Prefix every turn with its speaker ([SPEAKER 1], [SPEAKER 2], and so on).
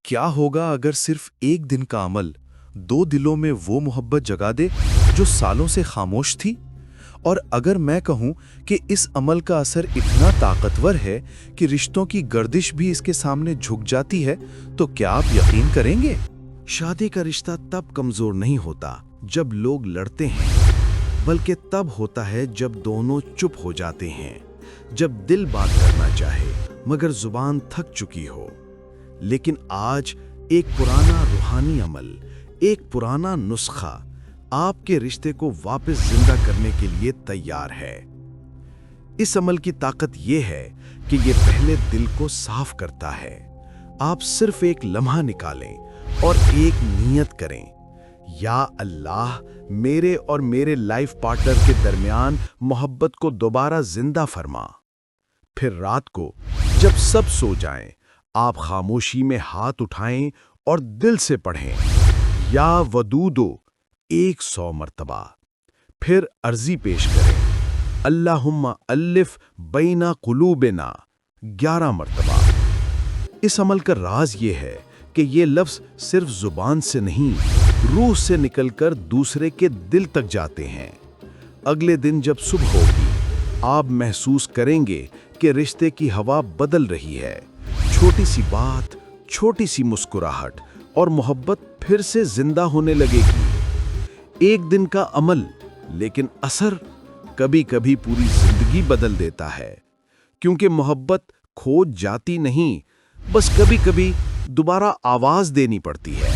[SPEAKER 1] کیا ہوگا اگر صرف ایک دن کا عمل دو دلوں میں وہ محبت جگا دے جو سالوں سے خاموش تھی؟ اور اگر میں کہوں کہ اس عمل کا اثر اتنا طاقتور ہے کہ رشتوں کی گردش بھی اس کے سامنے جھک جاتی ہے، تو کیا آپ یقین کریں گے؟
[SPEAKER 2] شادی کا رشتہ تب کمزور نہیں ہوتا جب لوگ لڑتے ہیں، بلکہ تب ہوتا ہے جب دونوں چپ ہو جاتے ہیں، جب دل بات کرنا چاہے مگر زبان تھک چکی ہو۔ لیکن آج ایک پرانا روحانی عمل، ایک پرانا نسخہ آپ کے رشتے کو واپس زندہ کرنے کے لیے تیار ہے۔ اس عمل کی طاقت یہ ہے کہ یہ پہلے دل کو صاف کرتا ہے۔ آپ صرف ایک لمحہ نکالیں اور ایک نیت کریں، یا اللہ میرے اور میرے لائف پارٹنر کے درمیان محبت کو دوبارہ زندہ فرما۔ پھر رات کو جب سب سو جائیں، آپ خاموشی میں ہاتھ اٹھائیں اور دل سے پڑھیں، یا ودودو 100 مرتبہ۔ پھر عرضی پیش کریں، اللہم الف بین قلوبنا 11 مرتبہ۔ اس عمل کا راز یہ ہے کہ یہ لفظ صرف زبان سے نہیں، روح سے نکل کر دوسرے کے دل تک جاتے ہیں۔ اگلے دن جب صبح ہوگی، آپ محسوس کریں گے کہ رشتے کی ہوا بدل رہی ہے۔ چھوٹی سی بات، چھوٹی سی مسکراہٹ اور محبت پھر سے زندہ ہونے لگے گی۔ ایک دن کا عمل، لیکن اثر کبھی کبھی پوری زندگی بدل دیتا ہے، کیونکہ محبت کھو جاتی نہیں، بس کبھی کبھی دوبارہ آواز دینی پڑتی ہے۔